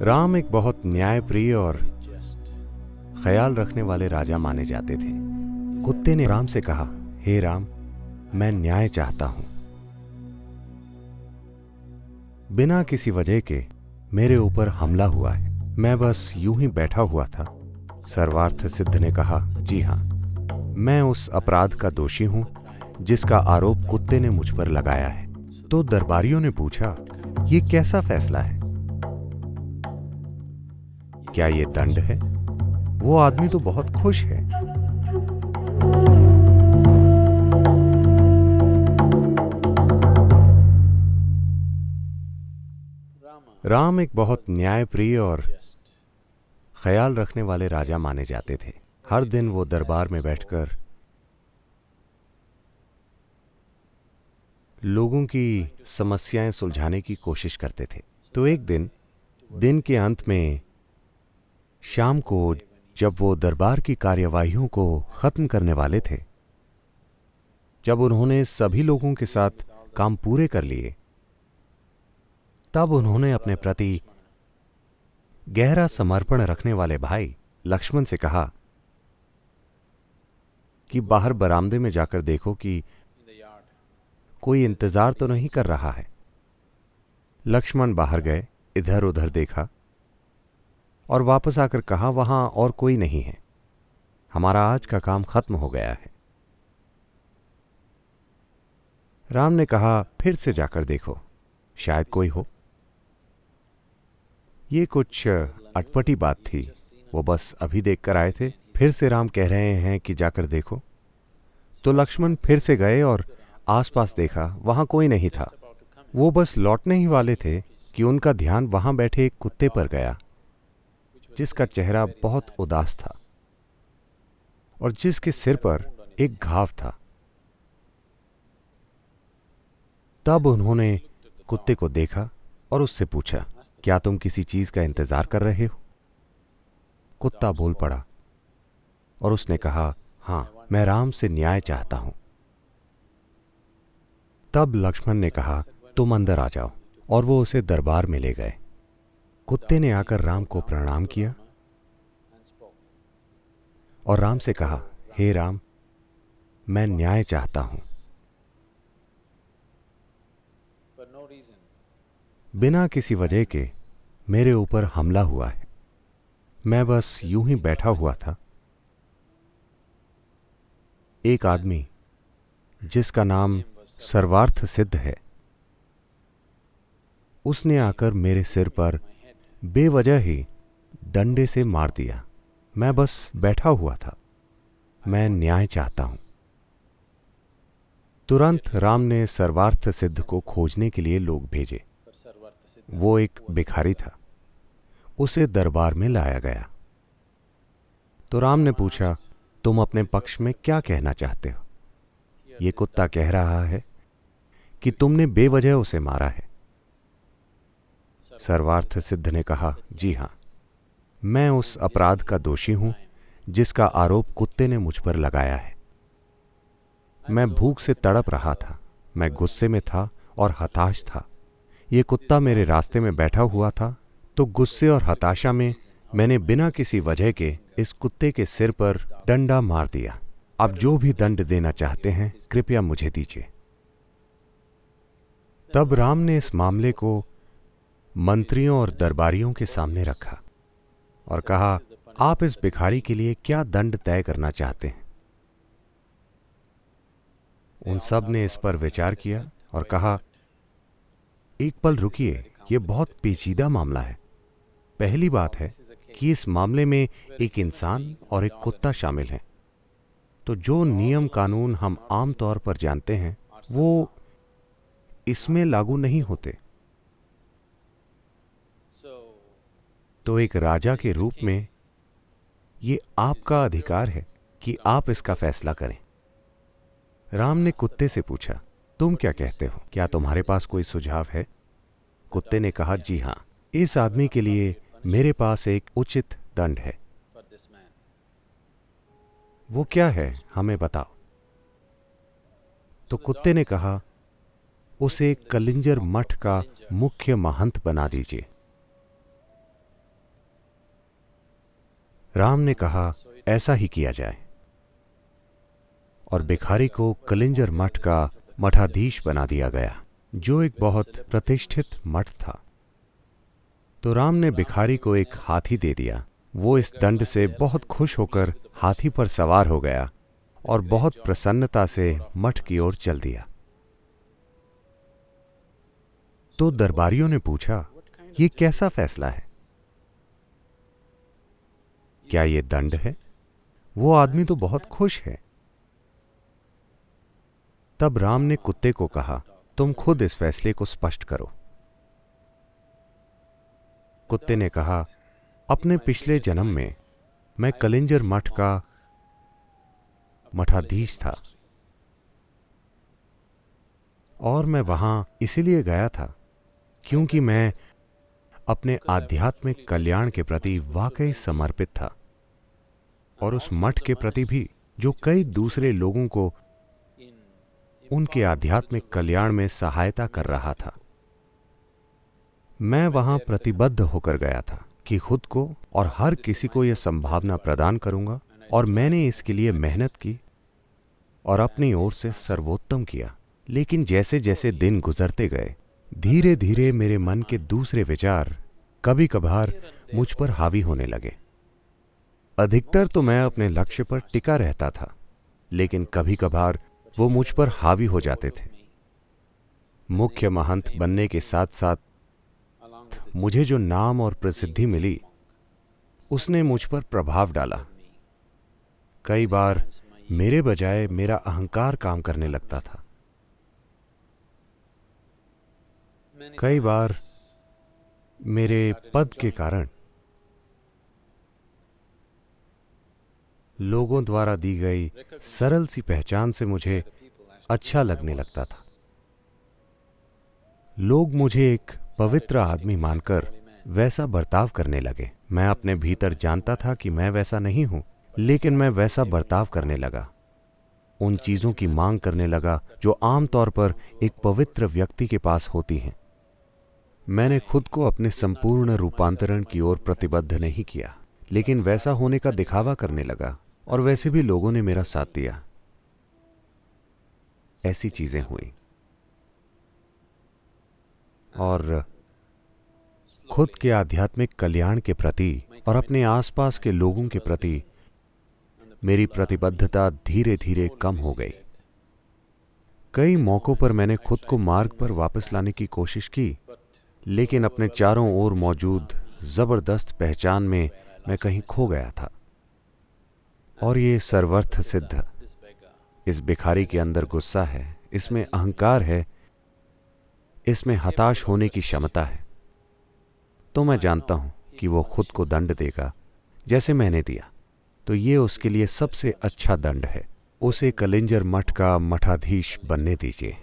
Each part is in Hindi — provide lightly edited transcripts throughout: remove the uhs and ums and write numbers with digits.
राम एक बहुत न्यायप्रिय और ख्याल रखने वाले राजा माने जाते थे। कुत्ते ने राम से कहा, हे राम, मैं न्याय चाहता हूं। बिना किसी वजह के मेरे ऊपर हमला हुआ है। मैं बस यूं ही बैठा हुआ था। सर्वार्थ सिद्ध ने कहा, जी हां, मैं उस अपराध का दोषी हूं जिसका आरोप कुत्ते ने मुझ पर लगाया है। तो दरबारियों ने पूछा, ये कैसा फैसला है? क्या ये दंड है? वो आदमी तो बहुत खुश है। राम एक बहुत न्यायप्रिय और ख्याल रखने वाले राजा माने जाते थे। हर दिन वो दरबार में बैठकर लोगों की समस्याएं सुलझाने की कोशिश करते थे। तो एक दिन के अंत में शाम को जब वो दरबार की कार्यवाहियों को खत्म करने वाले थे, जब उन्होंने सभी लोगों के साथ काम पूरे कर लिए, तब उन्होंने अपने प्रति गहरा समर्पण रखने वाले भाई लक्ष्मण से कहा कि बाहर बरामदे में जाकर देखो कि कोई इंतजार तो नहीं कर रहा है। लक्ष्मण बाहर गए, इधर उधर देखा और वापस आकर कहा, वहां और कोई नहीं है, हमारा आज का काम खत्म हो गया है। राम ने कहा, फिर से जाकर देखो, शायद कोई हो। ये कुछ अटपटी बात थी, वो बस अभी देख कर आए थे। फिर से राम कह रहे हैं कि जाकर देखो। तो लक्ष्मण फिर से गए और आसपास देखा, वहां कोई नहीं था। वो बस लौटने ही वाले थे कि उनका ध्यान वहां बैठे एक कुत्ते पर गया, जिसका चेहरा बहुत उदास था और जिसके सिर पर एक घाव था। तब उन्होंने कुत्ते को देखा और उससे पूछा, क्या तुम किसी चीज का इंतजार कर रहे हो? कुत्ता बोल पड़ा और उसने कहा, हां, मैं राम से न्याय चाहता हूं। तब लक्ष्मण ने कहा, तुम अंदर आ जाओ, और वो उसे दरबार में ले गए। कुत्ते ने आकर राम को प्रणाम किया और राम से कहा, हे राम, मैं न्याय चाहता हूं। बिना किसी वजह के मेरे ऊपर हमला हुआ है। मैं बस यूं ही बैठा हुआ था। एक आदमी जिसका नाम सर्वार्थ सिद्ध है, उसने आकर मेरे सिर पर बेवजह ही डंडे से मार दिया। मैं बस बैठा हुआ था। मैं न्याय चाहता हूं। तुरंत राम ने सर्वार्थ सिद्ध को खोजने के लिए लोग भेजे। वो एक भिखारी था। उसे दरबार में लाया गया। तो राम ने पूछा, तुम अपने पक्ष में क्या कहना चाहते हो? ये कुत्ता कह रहा है कि तुमने बेवजह उसे मारा है। सर्वार्थ सिद्ध ने कहा, जी हां, मैं उस अपराध का दोषी हूं जिसका आरोप कुत्ते ने मुझ पर लगाया है। मैं भूख से तड़प रहा था, मैं गुस्से में था और हताश था। ये कुत्ता मेरे रास्ते में बैठा हुआ था, तो गुस्से और हताशा में मैंने बिना किसी वजह के इस कुत्ते के सिर पर डंडा मार दिया। आप जो भी दंड देना चाहते हैं, कृपया मुझे दीजिए। तब राम ने इस मामले को मंत्रियों और दरबारियों के सामने रखा और कहा, आप इस भिखारी के लिए क्या दंड तय करना चाहते हैं? उन सब ने इस पर विचार किया और कहा, एक पल रुकिए, यह बहुत पेचीदा मामला है। पहली बात है कि इस मामले में एक इंसान और एक कुत्ता शामिल हैं। तो जो नियम कानून हम आम तौर पर जानते हैं, वो इसमें लागू नहीं होते। तो एक राजा के रूप में ये आपका अधिकार है कि आप इसका फैसला करें। राम ने कुत्ते से पूछा, तुम क्या कहते हो? क्या तुम्हारे पास कोई सुझाव है? कुत्ते ने कहा, जी हां, इस आदमी के लिए मेरे पास एक उचित दंड है। वो क्या है, हमें बताओ। तो कुत्ते ने कहा, उसे कलिंजर मठ का मुख्य महंत बना दीजिए। राम ने कहा, ऐसा ही किया जाए, और भिखारी को कलिंजर मठ का मठाधीश बना दिया गया, जो एक बहुत प्रतिष्ठित मठ था। तो राम ने भिखारी को एक हाथी दे दिया। वो इस दंड से बहुत खुश होकर हाथी पर सवार हो गया और बहुत प्रसन्नता से मठ की ओर चल दिया। तो दरबारियों ने पूछा, ये कैसा फैसला है? क्या ये दंड है? वो आदमी तो बहुत खुश है। तब राम ने कुत्ते को कहा, तुम खुद इस फैसले को स्पष्ट करो। कुत्ते ने कहा, अपने पिछले जन्म में मैं कलिंजर मठ का मठाधीश था, और मैं वहां इसीलिए गया था क्योंकि मैं अपने आध्यात्मिक कल्याण के प्रति वाकई समर्पित था, और उस मठ के प्रति भी, जो कई दूसरे लोगों को उनके आध्यात्मिक कल्याण में सहायता कर रहा था। मैं वहां प्रतिबद्ध होकर गया था कि खुद को और हर किसी को यह संभावना प्रदान करूंगा, और मैंने इसके लिए मेहनत की और अपनी ओर से सर्वोत्तम किया। लेकिन जैसे जैसे दिन गुजरते गए, धीरे धीरे मेरे मन के दूसरे विचार कभी कभार मुझ पर हावी होने लगे। अधिकतर तो मैं अपने लक्ष्य पर टिका रहता था, लेकिन कभी कभार वो मुझ पर हावी हो जाते थे। मुख्य महंत बनने के साथ साथ मुझे जो नाम और प्रसिद्धि मिली, उसने मुझ पर प्रभाव डाला। कई बार मेरे बजाय मेरा अहंकार काम करने लगता था। कई बार मेरे पद के कारण लोगों द्वारा दी गई सरल सी पहचान से मुझे अच्छा लगने लगता था। लोग मुझे एक पवित्र आदमी मानकर वैसा बर्ताव करने लगे। मैं अपने भीतर जानता था कि मैं वैसा नहीं हूं, लेकिन मैं वैसा बर्ताव करने लगा, उन चीजों की मांग करने लगा जो आमतौर पर एक पवित्र व्यक्ति के पास होती हैं। मैंने खुद को अपने संपूर्ण रूपांतरण की ओर प्रतिबद्ध नहीं किया, लेकिन वैसा होने का दिखावा करने लगा, और वैसे भी लोगों ने मेरा साथ दिया। ऐसी चीजें हुई, और खुद के आध्यात्मिक कल्याण के प्रति और अपने आसपास के लोगों के प्रति मेरी प्रतिबद्धता धीरे धीरे कम हो गई। कई मौकों पर मैंने खुद को मार्ग पर वापस लाने की कोशिश की, लेकिन अपने चारों ओर मौजूद जबरदस्त पहचान में मैं कहीं खो गया था। और ये सर्वर्थ सिद्ध, इस भिखारी के अंदर गुस्सा है, इसमें अहंकार है, इसमें हताश होने की क्षमता है। तो मैं जानता हूं कि वो खुद को दंड देगा जैसे मैंने दिया, तो ये उसके लिए सबसे अच्छा दंड है। उसे कलिंजर मठ का मठाधीश बनने दीजिए।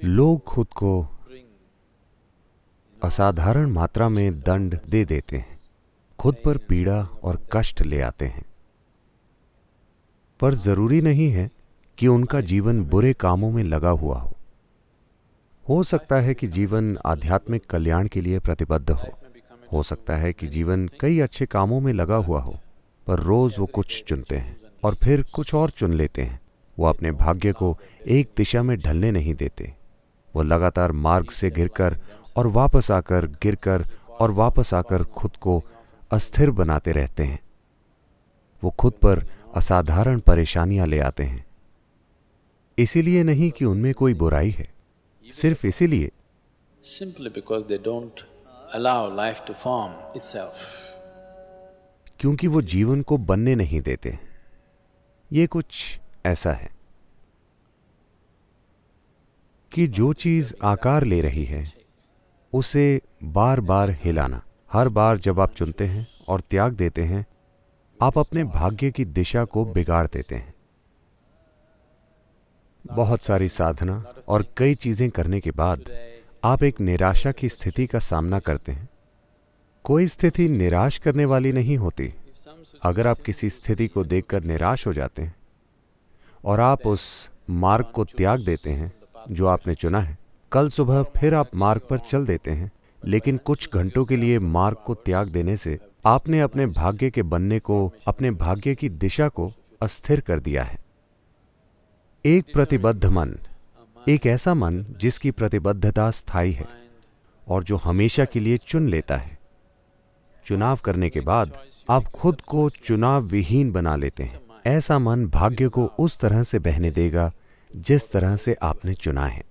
लोग खुद को असाधारण मात्रा में दंड दे देते हैं, खुद पर पीड़ा और कष्ट ले आते हैं, पर जरूरी नहीं है कि उनका जीवन बुरे कामों में लगा हुआ हो। हो सकता है कि जीवन आध्यात्मिक कल्याण के लिए प्रतिबद्ध हो सकता है कि जीवन कई अच्छे कामों में लगा हुआ हो, पर रोज वो कुछ चुनते हैं और फिर कुछ और चुन लेते हैं। वो अपने भाग्य को एक दिशा में ढलने नहीं देते। वो लगातार मार्ग से गिरकर और वापस आकर, गिरकर और वापस आकर खुद को अस्थिर बनाते रहते हैं। वो खुद पर असाधारण परेशानियां ले आते हैं। इसीलिए नहीं कि उनमें कोई बुराई है, सिर्फ इसीलिए simply because they don't allow life to form itself. क्योंकि वो जीवन को बनने नहीं देते। ये कुछ ऐसा है कि जो चीज आकार ले रही है उसे बार बार हिलाना। हर बार जब आप चुनते हैं और त्याग देते हैं, आप अपने भाग्य की दिशा को बिगाड़ देते हैं। बहुत सारी साधना और कई चीजें करने के बाद आप एक निराशा की स्थिति का सामना करते हैं। कोई स्थिति निराश करने वाली नहीं होती। अगर आप किसी स्थिति को देखकर निराश हो जाते हैं और आप उस मार्ग को त्याग देते हैं जो आपने चुना है, कल सुबह फिर आप मार्ग पर चल देते हैं, लेकिन कुछ घंटों के लिए मार्ग को त्याग देने से आपने अपने भाग्य के बनने को, अपने भाग्य की दिशा को अस्थिर कर दिया है। एक प्रतिबद्ध मन, एक ऐसा मन जिसकी प्रतिबद्धता स्थायी है और जो हमेशा के लिए चुन लेता है। चुनाव करने के बाद आप खुद को चुनाव विहीन बना लेते हैं। ऐसा मन भाग्य को उस तरह से बहने देगा जिस तरह से आपने चुना है।